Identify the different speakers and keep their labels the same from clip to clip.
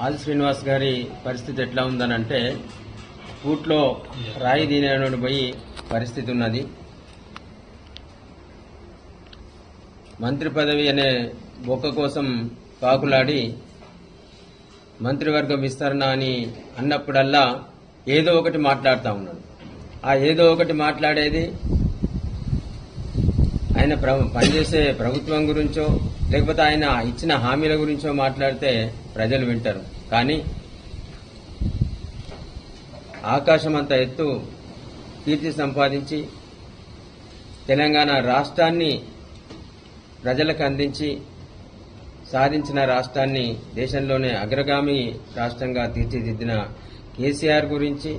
Speaker 1: All Srinivas గారి పరిస్థితి ఎట్లా ఉందనంటే కూట్లో రాయి దీని పోయి పరిస్థితి ఉన్నది. మంత్రి పదవి అనే బొక్క కోసం పాకులాడి మంత్రివర్గ విస్తరణ అని అన్నప్పుడల్లా ఏదో ఒకటి మాట్లాడుతూ ఉన్నాడు. ఆ ఏదో ఒకటి మాట్లాడేది ఆయన పనిచేసే ప్రభుత్వం గురించో లేకపోతే ఆయన ఇచ్చిన హామీల గురించో మాట్లాడితే ప్రజలు వింటారు. కానీ ఆకాశం అంత ఎత్తు కీర్తి సంపాదించి తెలంగాణ రాష్ట్రాన్ని ప్రజలకు అందించి సాధించిన రాష్ట్రాన్ని దేశంలోనే అగ్రగామి రాష్ట్రంగా తీర్చిదిద్దిన కేసీఆర్ గురించి,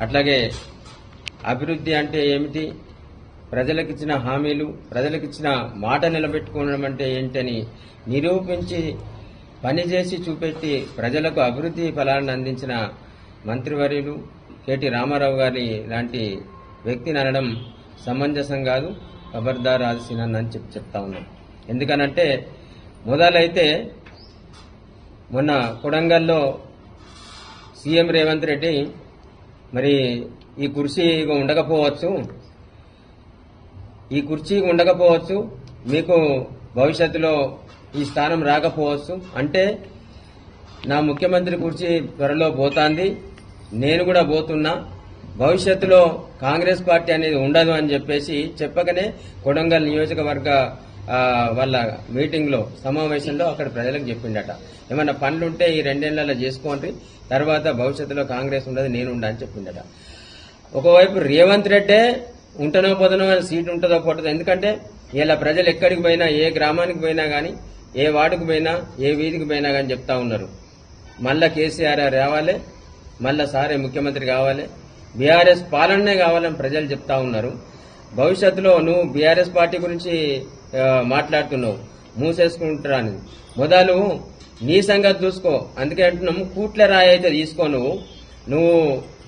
Speaker 1: అట్లాగే అభివృద్ధి అంటే ఏమిటి, ప్రజలకిచ్చిన హామీలు, ప్రజలకిచ్చిన మాట నిలబెట్టుకోవడం అంటే ఏంటని నిరూపించి పనిచేసి చూపెట్టి ప్రజలకు అభివృద్ధి ఫలాలను అందించిన మంత్రివర్యులు కేటీ రామారావు గారి లాంటి వ్యక్తిని అనడం సమంజసం కాదు. ఖబర్దార్ ఆల్సినని చెప్తా ఉన్నాం. ఎందుకనంటే మొదలైతే మొన్న కొడంగల్లో సీఎం రేవంత్ రెడ్డి మరి ఈ కుర్చీ ఉండకపోవచ్చు, మీకు భవిష్యత్తులో ఈ స్థానం రాకపోవచ్చు, అంటే నా ముఖ్యమంత్రి కుర్చీ త్వరలో పోతాంది, నేను కూడా పోతున్నా, భవిష్యత్తులో కాంగ్రెస్ పార్టీ అనేది ఉండదు అని చెప్పేసి చెప్పకనే కొడంగల్ నియోజకవర్గ వాళ్ళ మీటింగ్లో సమావేశంలో అక్కడ ప్రజలకు చెప్పిండట. ఏమన్నా పనులుంటే ఈ 2 ఏళ్లలో చేసుకోండి, తర్వాత భవిష్యత్తులో కాంగ్రెస్ ఉండదు, నేను ఉండా అని చెప్పిండట. ఒకవైపు రేవంత్ రెడ్డే ఉంటనో పోతనో సీటు ఉంటుందో పోతుందో, ఎందుకంటే ఇలా ప్రజలు ఎక్కడికి పోయినా, ఏ గ్రామానికి పోయినా కానీ, ఏ వార్డుకు పోయినా, ఏ వీధికి పోయినా కానీ చెప్తా ఉన్నారు, మళ్ళా కేసీఆర్ రావాలి, మళ్ళా సారే ముఖ్యమంత్రి కావాలి, బీఆర్ఎస్ పాలనే కావాలని ప్రజలు చెప్తా ఉన్నారు. భవిష్యత్తులో నువ్వు బీఆర్ఎస్ పార్టీ గురించి మాట్లాడుతున్నావు, మూసేసుకుంటారని మొదలు నీ సంగతి చూసుకో. అందుకే అంటున్నాము, కూట్ల రాయి అయితే తీసుకో. నువ్వు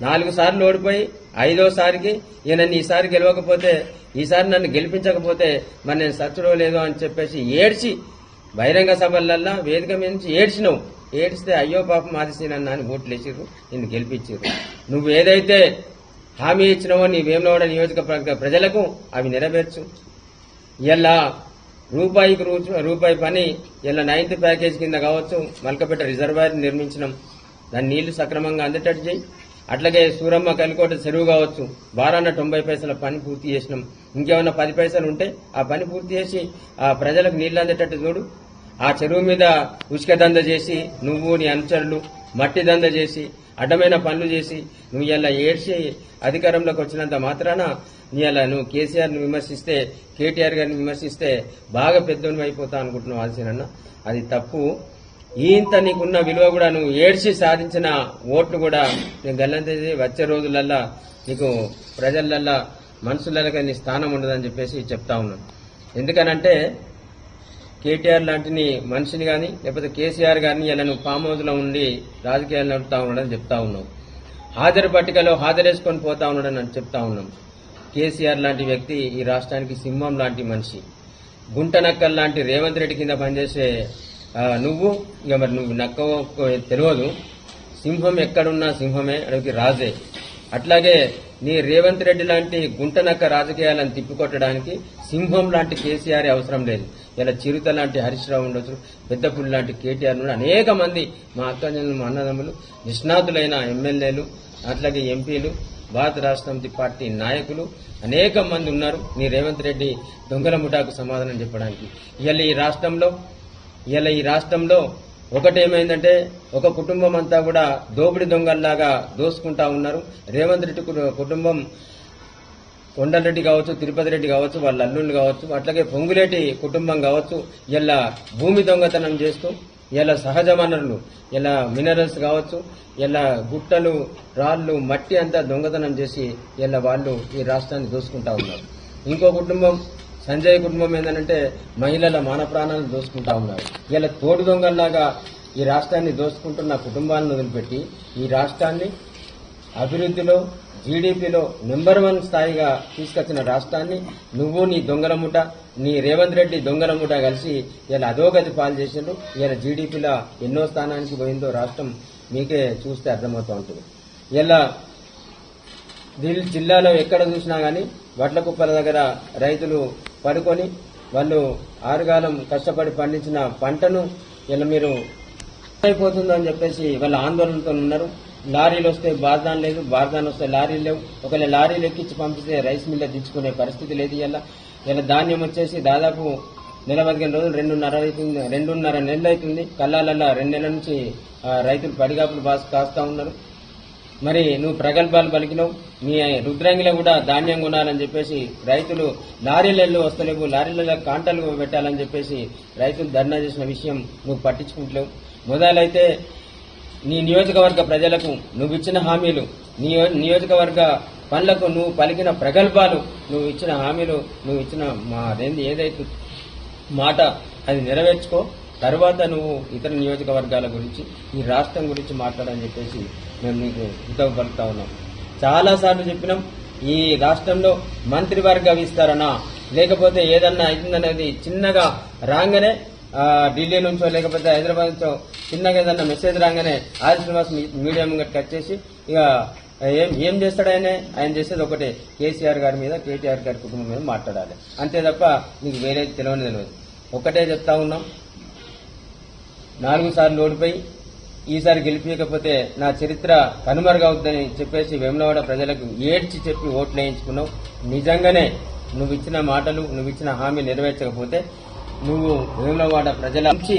Speaker 1: 4 సార్లు ఓడిపోయి 5వసారికి నన్ను ఈసారి గెలవకపోతే, ఈసారి నన్ను గెలిపించకపోతే మరి నేను సచ్చుడో లేదో అని చెప్పేసి ఏడ్చి బహిరంగ సభలల్లా వేదిక మీద నుంచి ఏడ్చినావు. ఏడ్చితే అయ్యో పాపం ఆదిశీనన్న అని ఓట్లు వేసిర్రు, నిన్ను గెలిపించారు. నువ్వు ఏదైతే హామీ ఇచ్చినావో నీ వేములవాడ నియోజకవర్గ ప్రజలకు అవి నెరవేర్చు. ఇలా రూపాయి పని ఇలా 9th ప్యాకేజ్ కింద కావచ్చు, మల్కపేట రిజర్వాయర్ నిర్మించినాం, దాని నీళ్లు సక్రమంగా అందేటట్టు చేయి. అట్లాగే సూరమ్మ కలికోట చెరువు కావచ్చు, వారాన్న 90 పైసల పని పూర్తి చేసినాం. ఇంకేమన్నా 10 పైసలు ఉంటే ఆ పని పూర్తి చేసి ఆ ప్రజలకు నీళ్లు అందేటట్టు చూడు. ఆ చెరువు మీద ఉసుక దంద చేసి నువ్వు నీ అనుచరులు మట్టి దంద చేసి అడ్డమైన పనులు చేసి నువ్వు ఇలా ఏడ్చి అధికారంలోకి వచ్చినంత మాత్రాన నువ్వు కేసీఆర్ని విమర్శిస్తే, కేటీఆర్ గారిని విమర్శిస్తే బాగా పెద్దోని అయిపోతా అనుకుంటున్నావు ఆల్సినన్న. అది తప్పు. ఇంత నీకున్న విలువ కూడా నువ్వు ఏడ్చి సాధించిన ఓట్లు కూడా నీకు గల్లంతేది వచ్చే రోజులల్లా నీకు ప్రజలల్లా మనుషులకి నీ స్థానం ఉండదని చెప్పేసి చెప్తా ఉన్నాను. ఎందుకనంటే కేటీఆర్ లాంటి మనిషిని కానీ లేకపోతే కేసీఆర్ గారిని ఇలా నువ్వు ఫామ్ హౌస్లో ఉండి రాజకీయాలు నడుపుతా ఉండడం చెప్తా ఉన్నావు. హాజరు పట్టికలో హాజరేసుకొని పోతా ఉండడం అని చెప్తా ఉన్నాం. కేసీఆర్ లాంటి వ్యక్తి ఈ రాష్ట్రానికి సింహం లాంటి మనిషి. గుంట నక్కల్ లాంటి రేవంత్ రెడ్డి కింద పనిచేసే నువ్వు ఇక మరి నువ్వు నక్కవో తెలియదు. సింహం ఎక్కడున్నా సింహమే, అడిగి రాజే. అట్లాగే నీ రేవంత్ రెడ్డి లాంటి గుంట నక్క రాజకీయాలను తిప్పికొట్టడానికి సింహం లాంటి కేసీఆర్ అవసరం లేదు. ఇలా చిరుత లాంటి హరీష్ రావు ఉండొచ్చు, పెద్దపుల్లి లాంటి కేటీఆర్ నుండి అనేక మంది మా అక్కజనులు, మా అన్నదమ్ములు, నిష్ణాతులైన ఎమ్మెల్యేలు, అట్లాగే ఎంపీలు, భారత రాష్ట్ర సమితి పార్టీ నాయకులు అనేక మంది ఉన్నారు నీ రేవంత్ రెడ్డి దొంగల ముఠాకు సమాధానం చెప్పడానికి. ఇలా ఈ రాష్ట్రంలో ఒకటేమైందంటే ఒక కుటుంబం అంతా కూడా దోపిడి దొంగల్లాగా దోసుకుంటా ఉన్నారు. రేవంత్ రెడ్డి కుటుంబం కొండలరెడ్డి కావచ్చు, తిరుపతి రెడ్డి కావచ్చు, వాళ్ళ అల్లుళ్ళు కావచ్చు, అట్లాగే పొంగులేటి కుటుంబం కావచ్చు, ఇలా భూమి దొంగతనం చేస్తూ ఇలా సహజ వనరులు, ఇలా మినరల్స్ కావచ్చు, ఇలా గుట్టలు, రాళ్లు, మట్టి అంతా దొంగతనం చేసి ఇలా వాళ్ళు ఈ రాష్ట్రాన్ని దోసుకుంటా ఉన్నారు. ఇంకో కుటుంబం సంజయ్ కుటుంబం ఏంటంటే మహిళల మాన ప్రాణాలను దోసుకుంటా ఉన్నారు. ఇలా తోడు దొంగల్లాగా ఈ రాష్ట్రాన్ని దోసుకుంటున్న కుటుంబాలను వదిలిపెట్టి ఈ రాష్ట్రాన్ని అభివృద్ధిలో జీడీపీలో నెంబర్ 1 స్థాయిగా తీసుకొచ్చిన రాష్ట్రాన్ని నువ్వు నీ దొంగల ముఠ, నీ రేవంత్ రెడ్డి దొంగల ముఠ కలిసి ఇలా అధోగతి పాలు చేసిండ్రు. ఇలా జీడీపీలో ఎన్నో స్థానానికి పోయిందో రాష్ట్రం మీకే చూస్తే అర్థమవుతూ ఉంటుంది. ఇలా జిల్లాలో ఎక్కడ చూసినా గానీ వడ్ల కుప్పల దగ్గర రైతులు పడుకొని వాళ్ళు ఆరుగాలం కష్టపడి పండించిన పంటను ఇలా మీరు అయిపోతుందని చెప్పేసి వాళ్ళ ఆందోళనతో ఉన్నారు. లారీలు వస్తే బార్దాన్ లేదు, బార్దాన్ వస్తే లారీలు లేవు. ఒకవేళ లారీలు ఎక్కించి పంపితే రైస్ మిల్ల దించుకునే పరిస్థితి లేదు. ఇలా ధాన్యం వచ్చేసి దాదాపు నెల 15 రోజులు 2.5 నెలలు అవుతుంది. కల్లాలల్లా 2 నెలల నుంచి రైతులు పడిగాపులు కాస్తా ఉన్నారు. మరి నువ్వు ప్రగల్భాలు పలికినావు. నీ రుద్రంగిలో కూడా ధాన్యం కొనాలని చెప్పేసి రైతులు లారీలలో వస్తలేవు, లారీలలో కాంటలు పెట్టాలని చెప్పేసి రైతులు ధర్నా చేసిన విషయం నువ్వు పట్టించుకుంటలేవు. మొదలైతే నీ నియోజకవర్గ ప్రజలకు నువ్వు ఇచ్చిన హామీలు, నియోజకవర్గ పనులకు నువ్వు పలికిన ప్రగల్భాలు, నువ్వు ఇచ్చిన హామీలు, నువ్వు ఇచ్చిన ఏదైతే మాట అది నెరవేర్చుకో. తర్వాత నువ్వు ఇతర నియోజకవర్గాల గురించి, ఈ రాష్ట్రం గురించి మాట్లాడని చెప్పేసి మేము నీకు హితవు పలుకుతా ఉన్నాం. చాలాసార్లు చెప్పినాం, ఈ రాష్ట్రంలో మంత్రివర్గ విస్తరణ లేకపోతే ఏదన్నా అయిందనేది చిన్నగా రాగానే ఢిల్లీ నుంచో లేకపోతే హైదరాబాద్ నుంచో చిన్నగా ఏదన్నా మెసేజ్ రాగానే ఆది శ్రీనివాస్ మీడియా ముంగట కట్ చేసి ఇక ఏం చేస్తాడు ఆయన చేసేది ఒకటే, కేసీఆర్ గారి మీద, కేటీఆర్ గారి కుటుంబం మీద మాట్లాడాలి అంతే తప్ప నీకు వేరే తెలియదు. ఒకటే చెప్తా ఉన్నాం, 4 సార్లు ఓడిపోయి ఈసారి గెలిపించకపోతే నా చరిత్ర కనుమరుగవుద్దని చెప్పేసి వేములవాడ ప్రజలకు ఏడ్చి చెప్పి ఓట్లు వేయించుకున్నావు. నిజంగానే నువ్వు ఇచ్చిన మాటలు, నువ్వు ఇచ్చిన హామీ నెరవేర్చకపోతే నువ్వు వేములవాడ ప్రజల నుంచి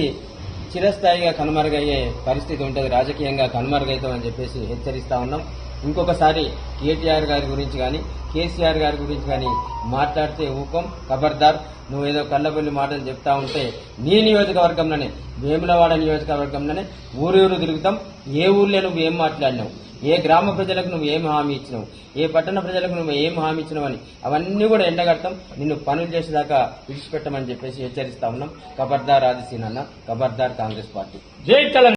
Speaker 1: చిరస్థాయిగా కనుమరుగయ్యే పరిస్థితి ఉంటుంది, రాజకీయంగా కనుమరుగవుతామని చెప్పేసి హెచ్చరిస్తా ఉన్నాం. ఇంకొకసారి కేటీఆర్ గారి గురించి కానీ, కేసీఆర్ గారి గురించి కానీ మాట్లాడితే ఊకం, ఖబర్దార్. నువ్వేదో కళ్ళబొల్లి మాటలు చెప్తా ఉంటే నీ నియోజకవర్గంలోనే, వేములవాడ నియోజకవర్గంలోనే ఊరూరు తిరుగుతాం. ఏ ఊర్లో నువ్వు ఏం మాట్లాడినావు, ఏ గ్రామ ప్రజలకు నువ్వు ఏం హామీ ఇచ్చినావు, ఏ పట్టణ ప్రజలకు నువ్వు ఏం హామీ ఇచ్చినావు అని అవన్నీ కూడా ఎండగడతాం. నిన్ను పనులు చేసేదాకా విడిచిపెట్టమని చెప్పేసి హెచ్చరిస్తా ఉన్నాం. ఖబర్దార్ ఆదిశీనన్న, ఖబర్దార్ కాంగ్రెస్ పార్టీ.
Speaker 2: జై తెలంగాణ.